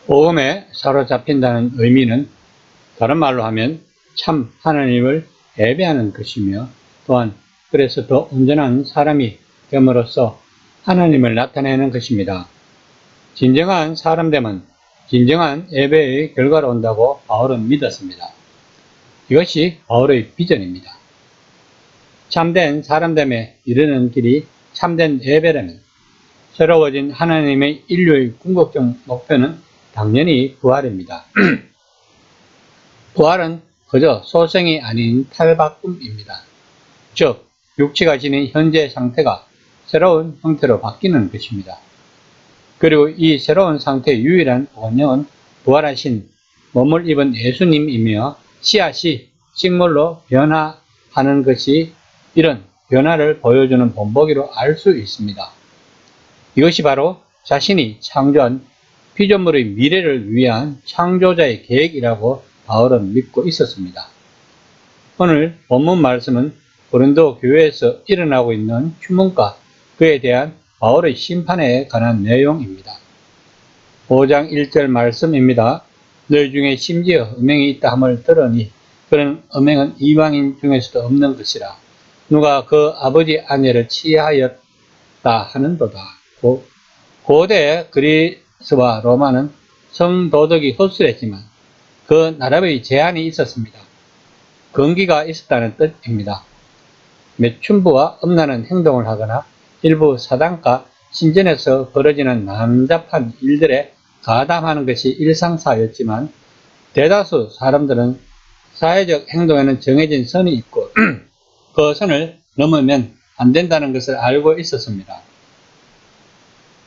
오음에 사로잡힌다는 의미는 다른 말로 하면 참 하나님을 예배하는 것이며, 또한 그래서 더 온전한 사람이 됨으로써 하나님을 나타내는 것입니다. 진정한 사람됨은 진정한 예배의 결과로 온다고 바울은 믿었습니다. 이것이 바울의 비전입니다. 참된 사람됨에 이르는 길이 참된 예배라면 새로워진 하나님의 인류의 궁극적 목표는 당연히 부활입니다. 부활은 그저 소생이 아닌 탈바꿈입니다. 즉, 육체가 지닌 현재 상태가 새로운 형태로 바뀌는 것입니다. 그리고 이 새로운 상태의 유일한 원형은 부활하신 몸을 입은 예수님이며 씨앗이 식물로 변화하는 것이 이런 변화를 보여주는 본보기로 알 수 있습니다. 이것이 바로 자신이 창조한 피조물의 미래를 위한 창조자의 계획이라고 바울은 믿고 있었습니다. 오늘 본문 말씀은 고린도 교회에서 일어나고 있는 추문과 그에 대한 바울의 심판에 관한 내용입니다. 5장 1절 말씀입니다. 너희 중에 심지어 음행이 있다 함을 들으니 그런 음행은 이방인 중에서도 없는 것이라. 누가 그 아버지 아내를 치하였다 하는도다. 고대 그리스와 로마는 성도덕이 헛술했지만 그 나름의 제한이 있었습니다. 금기가 있었다는 뜻입니다. 매춘부와 음란한 행동을 하거나 일부 사단과 신전에서 벌어지는 난잡한 일들에 가담하는 것이 일상사였지만 대다수 사람들은 사회적 행동에는 정해진 선이 있고 그 선을 넘으면 안 된다는 것을 알고 있었습니다.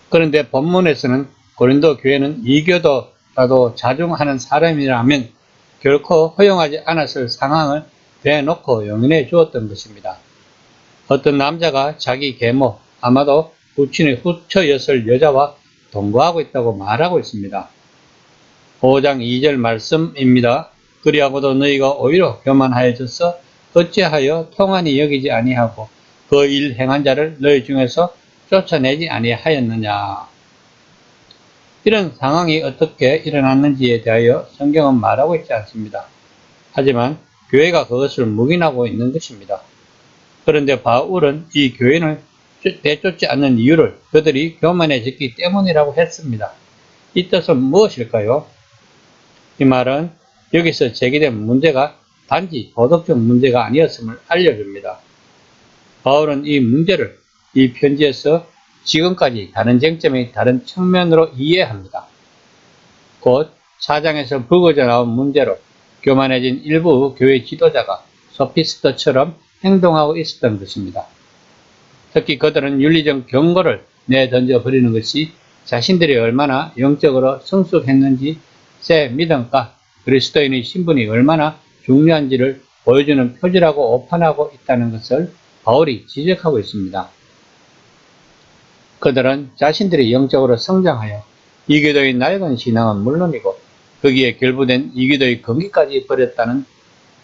그런데 본문에서는 고린도 교회는 이교도라도 자중하는 사람이라면 결코 허용하지 않았을 상황을 대놓고 용인해 주었던 것입니다. 어떤 남자가 자기 계모, 아마도 부친의 후처였을 여자와 동거하고 있다고 말하고 있습니다. 5장 2절 말씀입니다. 그리하고도 너희가 오히려 교만하여져서 어찌하여 통한이 여기지 아니하고 그 일 행한 자를 너희 중에서 쫓아내지 아니하였느냐. 이런 상황이 어떻게 일어났는지에 대하여 성경은 말하고 있지 않습니다. 하지만 교회가 그것을 묵인하고 있는 것입니다. 그런데 바울은 이 교회를 내쫓지 않는 이유를 그들이 교만해졌기 때문이라고 했습니다. 이 뜻은 무엇일까요? 이 말은 여기서 제기된 문제가 단지 도덕적 문제가 아니었음을 알려줍니다. 바울은 이 문제를 이 편지에서 지금까지 다른 쟁점의 다른 측면으로 이해합니다. 곧 4장에서 불거져 나온 문제로 교만해진 일부 교회 지도자가 소피스트처럼 행동하고 있었던 것입니다. 특히 그들은 윤리적 경고를 내던져 버리는 것이 자신들이 얼마나 영적으로 성숙했는지 새 믿음과 그리스도인의 신분이 얼마나 중요한지를 보여주는 표지라고 오판하고 있다는 것을 바울이 지적하고 있습니다. 그들은 자신들이 영적으로 성장하여 이교도의 낡은 신앙은 물론이고 거기에 결부된 이교도의 근기까지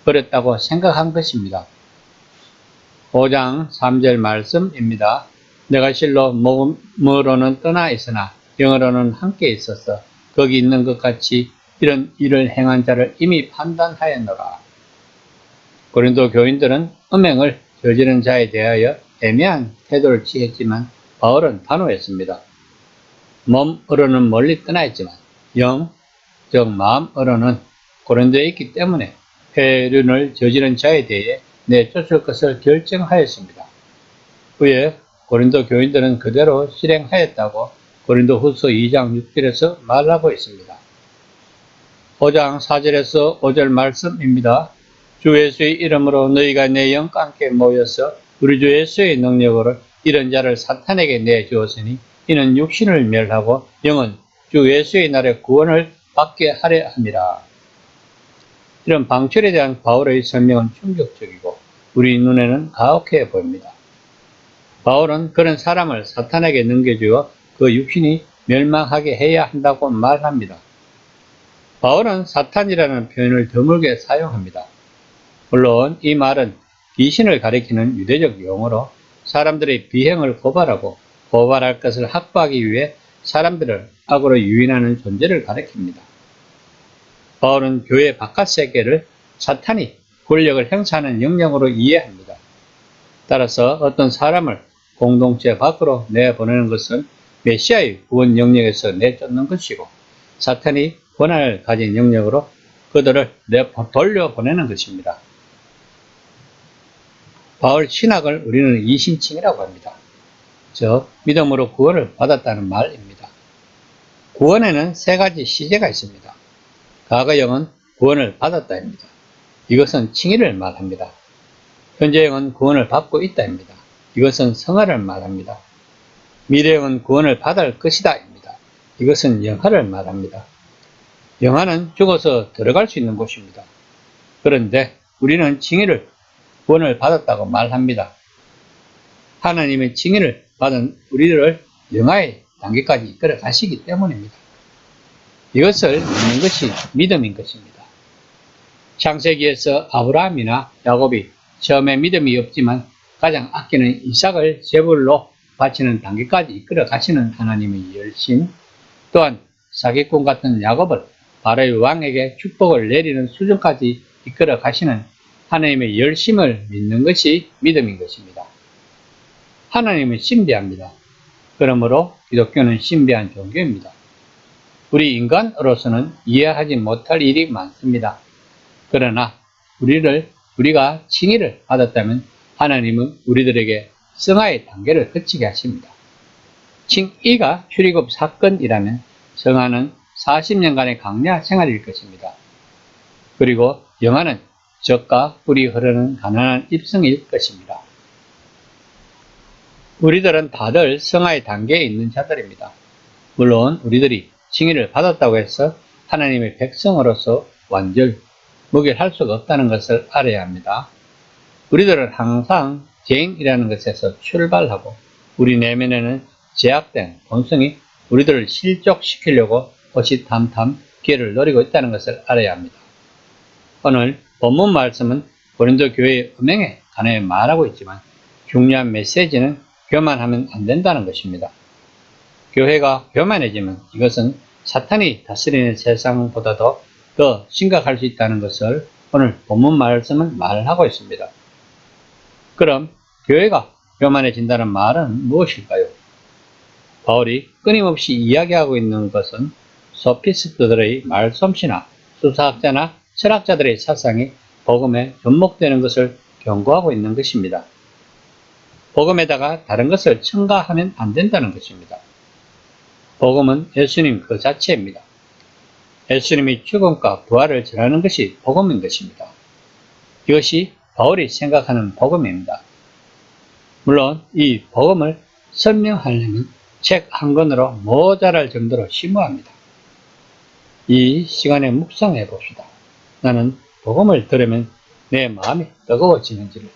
버렸다고 생각한 것입니다. 5장 3절 말씀입니다. 내가 실로 몸으로는 떠나 있으나 영으로는 함께 있어서 거기 있는 것 같이 이런 일을 행한 자를 이미 판단하였노라. 고린도 교인들은 음행을 저지른 자에 대하여 애매한 태도를 취했지만 바울은 단호했습니다. 몸으로는 멀리 떠나 있지만 영, 즉 마음으로는 고린도에 있기 때문에 회륜을 저지른 자에 대해 내쫓을 것을 결정하였습니다. 후에 고린도 교인들은 그대로 실행하였다고 고린도 후서 2장 6절에서 말하고 있습니다. 5장 4절에서 5절 말씀입니다. 주 예수의 이름으로 너희가 내 영과 함께 모여서 우리 주 예수의 능력으로 이런 자를 사탄에게 내주었으니 이는 육신을 멸하고 영은 주 예수의 날에 구원을 받게 하려 함이라. 이런 방출에 대한 바울의 설명은 충격적이고 우리 눈에는 가혹해 보입니다. 바울은 그런 사람을 사탄에게 넘겨주어 그 육신이 멸망하게 해야 한다고 말합니다. 바울은 사탄이라는 표현을 드물게 사용합니다. 물론 이 말은 귀신을 가리키는 유대적 용어로 사람들의 비행을 고발하고 고발할 것을 확보하기 위해 사람들을 악으로 유인하는 존재를 가리킵니다. 바울은 교회 바깥 세계를 사탄이 권력을 행사하는 영역으로 이해합니다. 따라서 어떤 사람을 공동체 밖으로 내보내는 것은 메시아의 구원 영역에서 내쫓는 것이고 사탄이 권한을 가진 영역으로 그들을 돌려보내는 것입니다. 바울 신학을 우리는 이신칭이라고 합니다. 즉 믿음으로 구원을 받았다는 말입니다. 구원에는 세 가지 시제가 있습니다. 과거형은 구원을 받았다입니다. 이것은 칭의를 말합니다. 현재형은 구원을 받고 있다입니다. 이것은 성화를 말합니다. 미래형은 구원을 받을 것이다입니다. 이것은 영화를 말합니다. 영화는 죽어서 들어갈 수 있는 곳입니다. 그런데 우리는 칭의를 구원을 받았다고 말합니다. 하나님의 칭의를 받은 우리를 영화의 단계까지 이끌어 가시기 때문입니다. 이것을 믿는 것이 믿음인 것입니다. 창세기에서 아브라함이나 야곱이 처음에 믿음이 없지만 가장 아끼는 이삭을 제물로 바치는 단계까지 이끌어 가시는 하나님의 열심, 또한 사기꾼 같은 야곱을 바로의 왕에게 축복을 내리는 수준까지 이끌어 가시는 하나님의 열심을 믿는 것이 믿음인 것입니다. 하나님은 신비합니다. 그러므로 기독교는 신비한 종교입니다. 우리 인간으로서는 이해하지 못할 일이 많습니다. 그러나 우리가 칭의를 받았다면 하나님은 우리들에게 성화의 단계를 거치게 하십니다. 칭의가 출애굽 사건이라면 성화는 40년간의 강야 생활일 것입니다. 그리고 영화는 젖과 꿀이 흐르는 가난한 입성일 것입니다. 우리들은 다들 성화의 단계에 있는 자들입니다. 물론 우리들이 칭의를 받았다고 해서 하나님의 백성으로서 완전 무결할 수가 없다는 것을 알아야 합니다. 우리들은 항상 죄인이라는 것에서 출발하고 우리 내면에는 제약된 본성이 우리들을 실족시키려고 호시탐탐 기회를 노리고 있다는 것을 알아야 합니다. 오늘 본문 말씀은 고린도 교회의 음행에 관해 말하고 있지만 중요한 메시지는 교만하면 안 된다는 것입니다. 교회가 교만해지면 이것은 사탄이 다스리는 세상보다도 더 심각할 수 있다는 것을 오늘 본문 말씀은 말하고 있습니다. 그럼 교회가 교만해진다는 말은 무엇일까요? 바울이 끊임없이 이야기하고 있는 것은 소피스트들의 말솜씨나 수사학자나 철학자들의 사상이 복음에 접목되는 것을 경고하고 있는 것입니다. 복음에다가 다른 것을 첨가하면 안 된다는 것입니다. 복음은 예수님 그 자체입니다. 예수님이 죽음과 부활을 전하는 것이 복음인 것입니다. 이것이 바울이 생각하는 복음입니다. 물론 이 복음을 설명하려면 책 한 권으로 모자랄 정도로 심오합니다. 이 시간에 묵상해 봅시다. 나는 복음을 들으면 내 마음이 뜨거워지는지를.